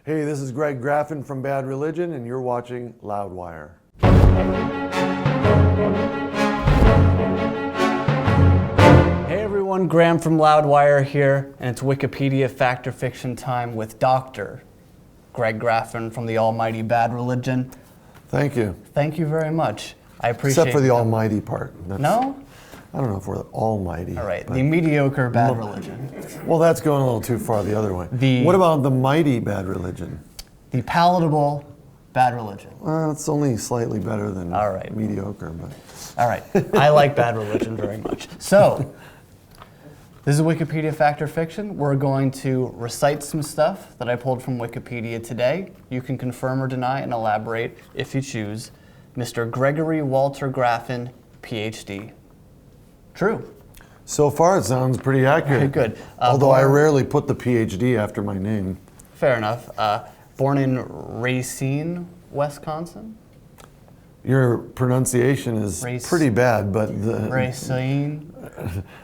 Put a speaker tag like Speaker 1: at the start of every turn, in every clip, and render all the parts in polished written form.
Speaker 1: Hey, this is Greg Graffin from Bad Religion, and you're watching Loudwire.
Speaker 2: Hey everyone, Graham from Loudwire here, and it's Wikipedia Fact or Fiction time with Dr. Greg Graffin from the almighty Bad Religion.
Speaker 1: Thank you.
Speaker 2: Thank you very much. I appreciate it.
Speaker 1: Except for the almighty part.
Speaker 2: No?
Speaker 1: I don't know if we're almighty.
Speaker 2: All right, the mediocre Bad Religion.
Speaker 1: Well, that's going a little too far the other way. What about the mighty Bad Religion?
Speaker 2: The palatable Bad Religion.
Speaker 1: Well, it's only slightly better than mediocre, but...
Speaker 2: All right, I like Bad Religion very much. So, this is Wikipedia Fact or Fiction. We're going to recite some stuff that I pulled from Wikipedia today. You can confirm or deny and elaborate if you choose. Mr. Gregory Walter Graffin, PhD. True.
Speaker 1: So far, it sounds pretty accurate.
Speaker 2: Very good.
Speaker 1: Although I rarely put the PhD after my name.
Speaker 2: Fair enough. Born in Racine, Wisconsin?
Speaker 1: Your pronunciation is pretty bad, but
Speaker 2: Racine.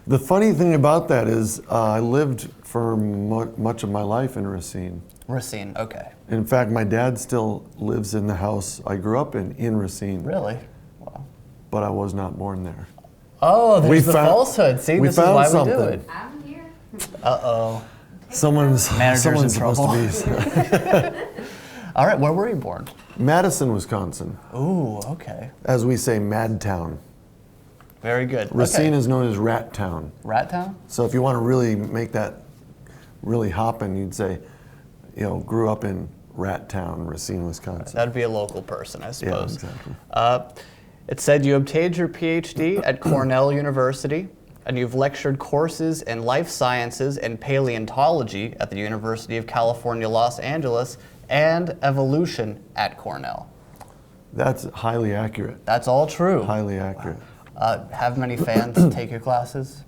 Speaker 1: The funny thing about that is I lived for much of my life in Racine.
Speaker 2: Racine, okay.
Speaker 1: In fact, my dad still lives in the house I grew up in Racine.
Speaker 2: Really? Wow.
Speaker 1: But I was not born there.
Speaker 2: Oh, there's the falsehood. See, this is why we do it.
Speaker 3: I'm here.
Speaker 2: Uh-oh.
Speaker 1: Someone's
Speaker 2: in
Speaker 1: supposed
Speaker 2: trouble.
Speaker 1: to be.
Speaker 2: All right, where were you born?
Speaker 1: Madison, Wisconsin.
Speaker 2: Ooh, okay.
Speaker 1: As we say, Mad Town.
Speaker 2: Very good.
Speaker 1: Racine is known as Rat Town.
Speaker 2: Rat Town?
Speaker 1: So if you want to really make that really hopping, you'd say, you know, grew up in Rat Town, Racine, Wisconsin.
Speaker 2: That'd be a local person, I suppose.
Speaker 1: Yeah, exactly.
Speaker 2: It said you obtained your PhD at Cornell University, and you've lectured courses in life sciences and paleontology at the University of California, Los Angeles, and evolution at Cornell.
Speaker 1: That's highly accurate.
Speaker 2: That's all true.
Speaker 1: Highly accurate.
Speaker 2: Have many fans take your classes?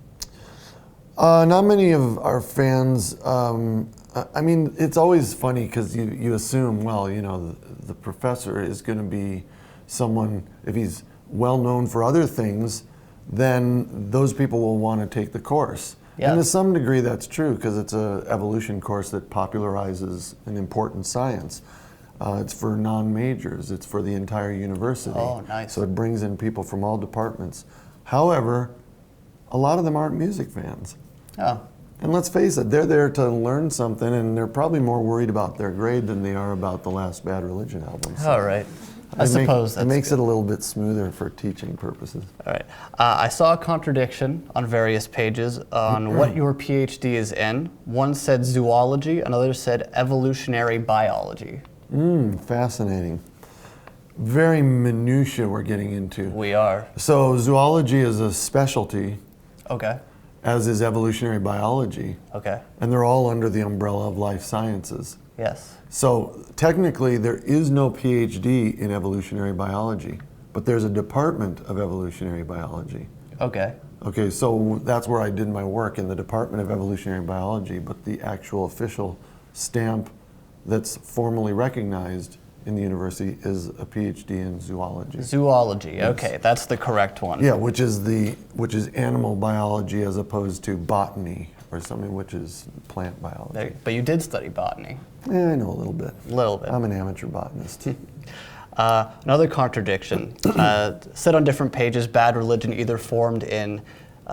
Speaker 1: Not many of our fans. I mean, it's always funny because you assume, well, you know, the professor is going to be someone, if he's well known for other things, then those people will want to take the course.
Speaker 2: Yeah.
Speaker 1: And to some degree that's true because it's an evolution course that popularizes an important science. It's for non-majors, it's for the entire university.
Speaker 2: Oh, nice.
Speaker 1: So it brings in people from all departments. However, a lot of them aren't music fans.
Speaker 2: Oh.
Speaker 1: And let's face it, they're there to learn something and they're probably more worried about their grade than they are about the last Bad Religion album. So
Speaker 2: All right. I suppose
Speaker 1: it makes it a little bit smoother for teaching purposes.
Speaker 2: All right. I saw a contradiction on various pages on what your PhD is in. One said zoology, another said evolutionary biology.
Speaker 1: Fascinating. Very minutiae we're getting into.
Speaker 2: We are.
Speaker 1: So zoology is a specialty,
Speaker 2: Okay.
Speaker 1: as is evolutionary biology,
Speaker 2: Okay.
Speaker 1: and they're all under the umbrella of life sciences.
Speaker 2: Yes.
Speaker 1: So technically there is no PhD in evolutionary biology, but there's a department of evolutionary biology.
Speaker 2: Okay.
Speaker 1: Okay, so that's where I did my work, in the Department of Evolutionary Biology, but the actual official stamp that's formally recognized in the university is a PhD in zoology.
Speaker 2: Zoology. Okay, that's the correct one.
Speaker 1: Yeah, which is animal biology as opposed to botany or something, which is plant biology.
Speaker 2: But you did study botany.
Speaker 1: Yeah, I know a little bit.
Speaker 2: A little bit.
Speaker 1: I'm an amateur botanist.
Speaker 2: Another contradiction. Said on different pages, Bad Religion either formed in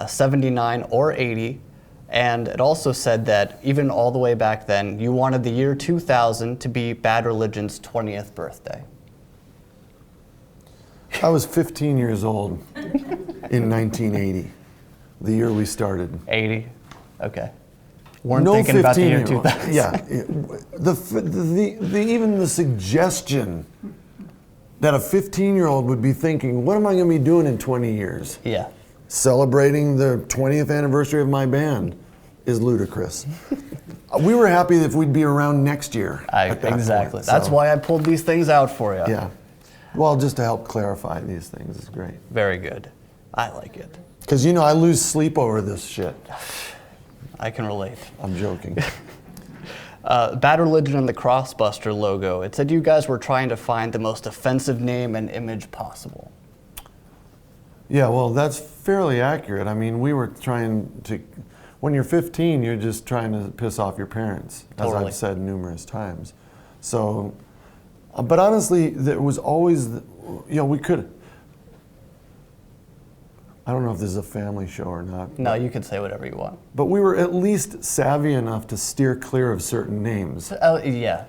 Speaker 2: 79 or 80, and it also said that even all the way back then, you wanted the year 2000 to be Bad Religion's 20th birthday.
Speaker 1: I was 15 years old in 1980, the year we started.
Speaker 2: 80? Okay. Weren't thinking about the year 2000.
Speaker 1: Yeah. Even the suggestion that a 15-year-old would be thinking, what am I going to be doing in 20 years?
Speaker 2: Yeah.
Speaker 1: Celebrating the 20th anniversary of my band is ludicrous. We were happy if we'd be around next year.
Speaker 2: Exactly.
Speaker 1: Point,
Speaker 2: That's why I pulled these things out for you.
Speaker 1: Yeah. Well, just to help clarify these things is great.
Speaker 2: Very good. I like it.
Speaker 1: Because, you know, I lose sleep over this shit.
Speaker 2: I can relate.
Speaker 1: I'm joking.
Speaker 2: Bad Religion and the Crossbuster logo. It said you guys were trying to find the most offensive name and image possible.
Speaker 1: Yeah, well, that's fairly accurate. I mean, we were trying to... When you're 15, you're just trying to piss off your parents, as
Speaker 2: Totally.
Speaker 1: I've said numerous times. So, but honestly, there was always, we could. I don't know if this is a family show or not.
Speaker 2: No, you can say whatever you want.
Speaker 1: But we were at least savvy enough to steer clear of certain names.
Speaker 2: Yeah,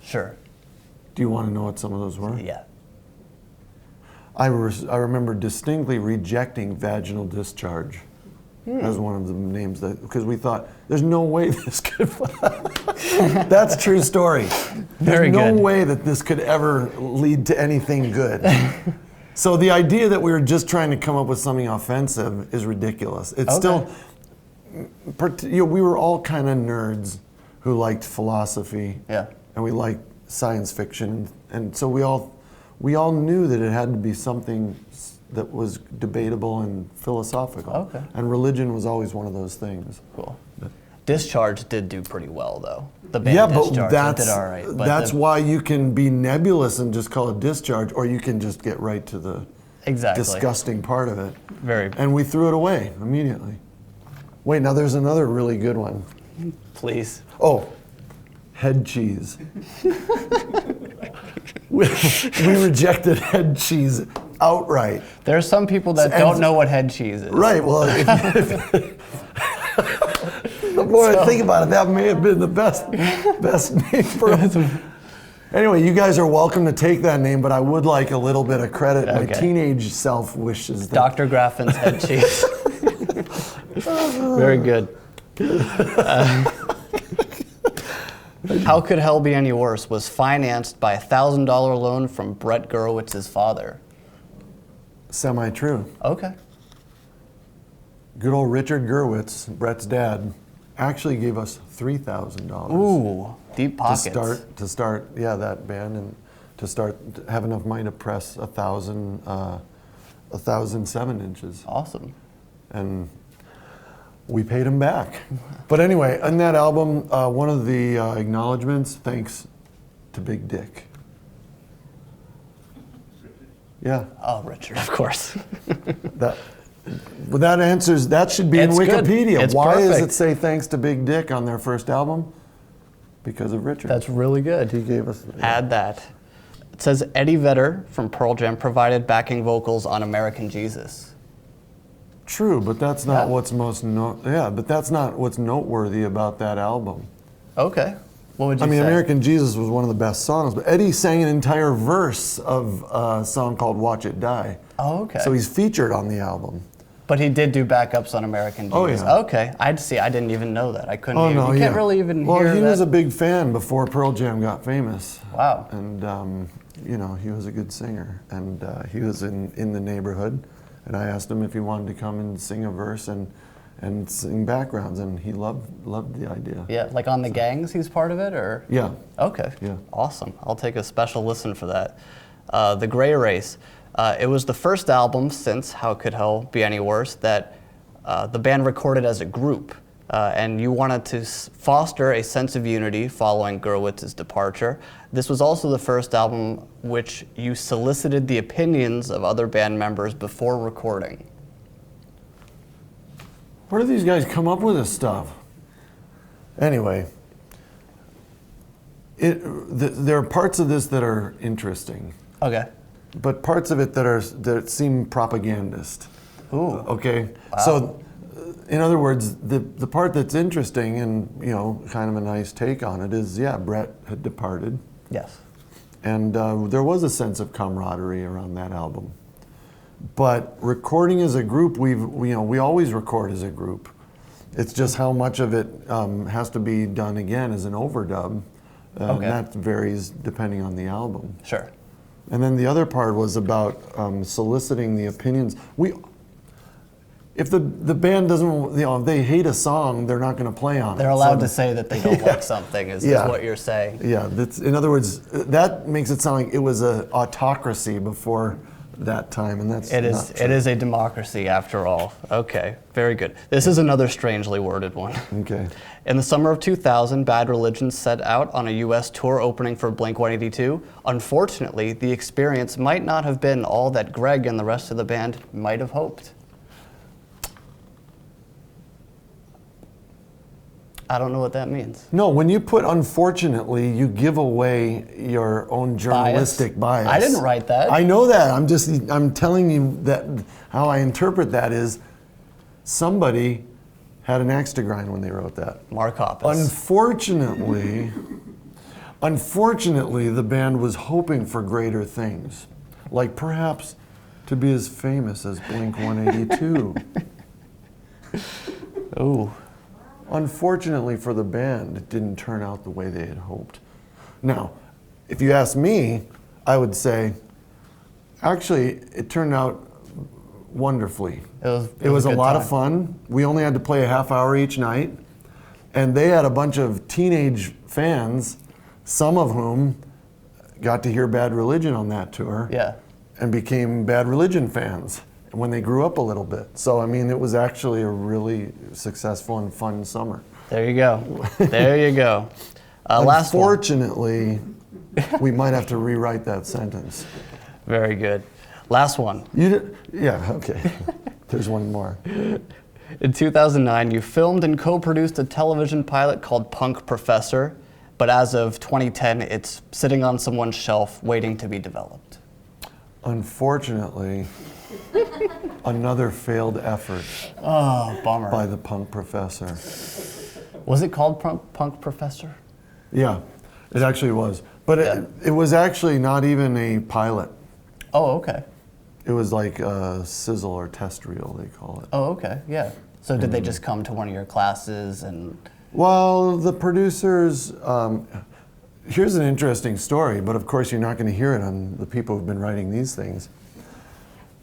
Speaker 2: sure.
Speaker 1: Do you want to know what some of those were?
Speaker 2: Yeah.
Speaker 1: I remember distinctly rejecting vaginal discharge as one of the names, because we thought, there's no way this could. That's a true story.
Speaker 2: Very
Speaker 1: There's no
Speaker 2: good.
Speaker 1: way that this could ever lead to anything good. So the idea that we were just trying to come up with something offensive is ridiculous. It's
Speaker 2: Okay.
Speaker 1: still, we were all kind of nerds who liked philosophy.
Speaker 2: Yeah.
Speaker 1: And we liked science fiction, and so we all knew that it had to be something that was debatable and philosophical.
Speaker 2: Okay.
Speaker 1: And religion was always one of those things.
Speaker 2: Cool. Discharge did do pretty well, though. The band
Speaker 1: Yeah, but
Speaker 2: Discharge
Speaker 1: that's
Speaker 2: did all right. But
Speaker 1: that's why you can be nebulous and just call it discharge, or you can just get right to the
Speaker 2: exactly
Speaker 1: disgusting part of it.
Speaker 2: Very.
Speaker 1: And we threw it away immediately. Wait, now there's another really good one.
Speaker 2: Please.
Speaker 1: Oh, head cheese. we rejected head cheese outright.
Speaker 2: There are some people that don't know what head cheese is.
Speaker 1: Right. Well, the more I think about it, that may have been the best name for it. Anyway, you guys are welcome to take that name, but I would like a little bit of credit. My
Speaker 2: Okay.
Speaker 1: teenage self wishes that.
Speaker 2: Dr. Graffin's head cheese. Very good. How Could Hell Be Any Worse was financed by a $1,000 loan from Brett Gurowitz's father.
Speaker 1: Semi-true.
Speaker 2: Okay.
Speaker 1: Good old Richard Gurwitz, Brett's dad, actually gave us $3,000.
Speaker 2: Ooh, deep pockets.
Speaker 1: To start, yeah, that band, and to start have enough money to press 1,000 7-inches,
Speaker 2: Awesome.
Speaker 1: and we paid him back. But anyway, on that album, one of the acknowledgments, thanks to Big Dick. Yeah,
Speaker 2: Oh, Richard, of course.
Speaker 1: that answers. That should be
Speaker 2: It's
Speaker 1: in
Speaker 2: good.
Speaker 1: Wikipedia.
Speaker 2: It's
Speaker 1: Why does
Speaker 2: perfect.
Speaker 1: it say thanks to Big Dick on their first album? Because of Richard.
Speaker 2: That's really good.
Speaker 1: He gave us.
Speaker 2: Add that. It says Eddie Vedder from Pearl Jam provided backing vocals on American Jesus.
Speaker 1: True, but that's not
Speaker 2: Yeah.
Speaker 1: what's but that's not what's noteworthy about that album.
Speaker 2: Okay. What would you
Speaker 1: I mean,
Speaker 2: say?
Speaker 1: American Jesus was one of the best songs, but Eddie sang an entire verse of a song called Watch It Die.
Speaker 2: Oh, okay.
Speaker 1: So he's featured on the album.
Speaker 2: But he did do backups on American Jesus.
Speaker 1: Oh, yeah.
Speaker 2: Okay. I'd see. I didn't even know that. I couldn't
Speaker 1: Oh,
Speaker 2: hear.
Speaker 1: no,
Speaker 2: You
Speaker 1: yeah.
Speaker 2: can't really even
Speaker 1: well,
Speaker 2: hear
Speaker 1: he
Speaker 2: that.
Speaker 1: was a big fan before Pearl Jam got famous.
Speaker 2: Wow.
Speaker 1: And, he was a good singer. And he was in the neighborhood. And I asked him if he wanted to come and sing a verse and sing backgrounds. And he loved the idea.
Speaker 2: Yeah, like on the Gangs, he's part of it, or?
Speaker 1: Yeah.
Speaker 2: Okay.
Speaker 1: Yeah.
Speaker 2: Awesome. I'll take a special listen for that. The Gray Race. It was the first album since How Could Hell Be Any Worse that the band recorded as a group. And you wanted to foster a sense of unity following Gurowitz's departure. This was also the first album which you solicited the opinions of other band members before recording.
Speaker 1: Where do these guys come up with this stuff? Anyway, there are parts of this that are interesting,
Speaker 2: Okay.
Speaker 1: but parts of it that seem propagandist.
Speaker 2: Ooh.
Speaker 1: Okay,
Speaker 2: Wow.
Speaker 1: so in other words, the part that's interesting and kind of a nice take on it is, Brett had departed,
Speaker 2: Yes.
Speaker 1: and there was a sense of camaraderie around that album. But recording as a group, we always record as a group. It's just how much of it has to be done again as an overdub,
Speaker 2: Okay.
Speaker 1: and that varies depending on the album.
Speaker 2: Sure.
Speaker 1: And then the other part was about soliciting the opinions. If the band doesn't, if they hate a song, they're not going to play on it.
Speaker 2: They're allowed to say that they don't like something, is
Speaker 1: Yeah.
Speaker 2: what you're saying.
Speaker 1: Yeah, in other words, that makes it sound like it was an autocracy before that time, and that's
Speaker 2: It is.
Speaker 1: not true.
Speaker 2: It is a democracy after all. Okay, very good. This is another strangely worded one.
Speaker 1: Okay.
Speaker 2: In the summer of 2000, Bad Religion set out on a U.S. tour opening for Blink-182. Unfortunately, the experience might not have been all that Greg and the rest of the band might have hoped. I don't know what that means.
Speaker 1: No, when you put unfortunately, you give away your own journalistic bias.
Speaker 2: I didn't write that.
Speaker 1: I know that. I'm telling you that how I interpret that is somebody had an axe to grind when they wrote that.
Speaker 2: Mark Hoppus.
Speaker 1: Unfortunately, the band was hoping for greater things, like perhaps to be as famous as Blink-182.
Speaker 2: Ooh.
Speaker 1: Unfortunately for the band, it didn't turn out the way they had hoped. Now, if you ask me, I would say, actually, it turned out wonderfully. It was a lot of fun. We only had to play a half hour each night, and they had a bunch of teenage fans, some of whom got to hear Bad Religion on that tour,
Speaker 2: Yeah.
Speaker 1: and became Bad Religion fans when they grew up a little bit. So, I mean, it was actually a really successful and fun summer.
Speaker 2: There you go. There you go. Last one.
Speaker 1: Unfortunately, we might have to rewrite that sentence.
Speaker 2: Very good. Last one.
Speaker 1: Yeah, okay. There's one more.
Speaker 2: In 2009, you filmed and co-produced a television pilot called Punk Professor, but as of 2010, it's sitting on someone's shelf waiting to be developed.
Speaker 1: Unfortunately, another failed effort
Speaker 2: Oh, bummer.
Speaker 1: by the Punk Professor.
Speaker 2: Was it called Punk Professor?
Speaker 1: Yeah, it actually was. But it was actually not even a pilot.
Speaker 2: Oh, okay.
Speaker 1: It was like a sizzle or test reel, they call it.
Speaker 2: Oh, okay, yeah. So did they just come to one of your classes and...
Speaker 1: Well, the producers, here's an interesting story, but of course you're not going to hear it on the people who've been writing these things.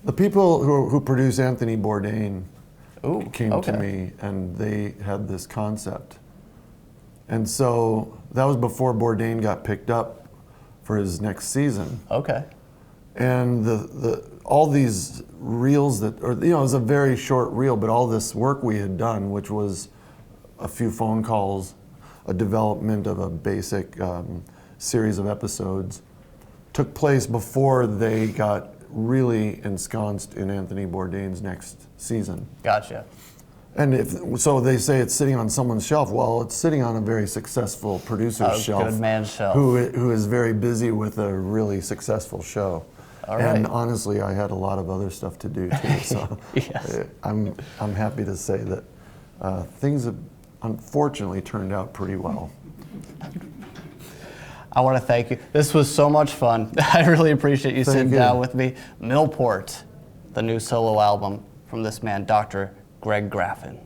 Speaker 1: The people who produce Anthony Bourdain came to me, and they had this concept. And so that was before Bourdain got picked up for his next season.
Speaker 2: Okay.
Speaker 1: And all these reels it was a very short reel, but all this work we had done, which was a few phone calls, a development of a basic series of episodes, took place before they got really ensconced in Anthony Bourdain's next season.
Speaker 2: Gotcha.
Speaker 1: And so they say it's sitting on someone's shelf. Well, it's sitting on a very successful producer's shelf.
Speaker 2: Good man's shelf.
Speaker 1: Who is very busy with a really successful show.
Speaker 2: All right.
Speaker 1: And honestly, I had a lot of other stuff to do too. So
Speaker 2: Yes.
Speaker 1: I'm happy to say that things have unfortunately turned out pretty well.
Speaker 2: I want to thank you. This was so much fun. I really appreciate you sitting down with me. Millport, the new solo album from this man, Dr. Greg Graffin.